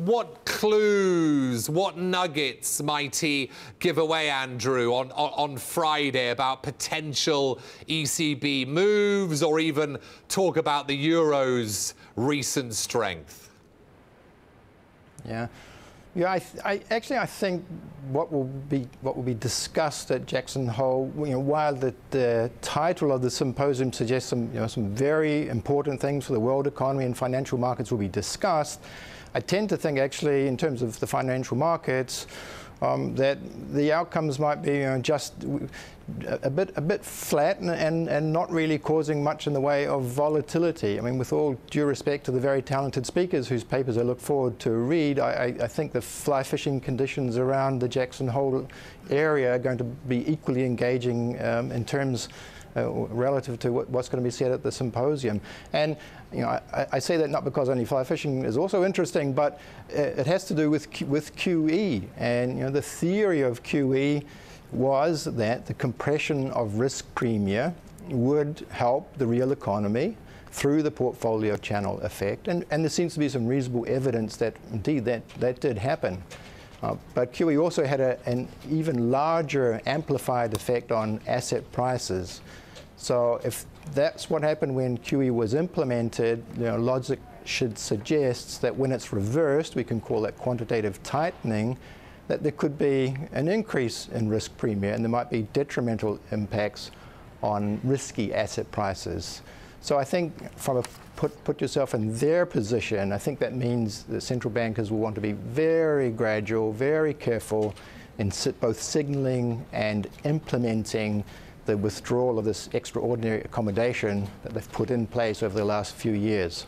what clues, what nuggets might he give away, Andrew, on Friday about potential ECB moves, or even talk about the euro's recent strength? Yeah. Yeah, I think what will be discussed at Jackson Hole, while the title of the symposium suggests some very important things for the world economy and financial markets will be discussed, I tend to think actually in terms of the financial markets that the outcomes might be just a bit flat and not really causing much in the way of volatility. I mean, with all due respect to the very talented speakers whose papers I look forward to read, I think the fly fishing conditions around the Jackson Hole area are going to be equally engaging in terms relative to what's going to be said at the symposium. And I say that not because only fly fishing is also interesting, but it has to do with QE. And the theory of QE was that the compression of risk premia would help the real economy through the portfolio channel effect. And there seems to be some reasonable evidence that indeed that did happen. But QE also had an even larger amplified effect on asset prices. So if that's what happened when QE was implemented, logic should suggest that when it's reversed, we can call that quantitative tightening, that there could be an increase in risk premia and there might be detrimental impacts on risky asset prices. So I think from a put yourself in their position, I think that means the central bankers will want to be very gradual, very careful in both signaling and implementing the withdrawal of this extraordinary accommodation that they've put in place over the last few years.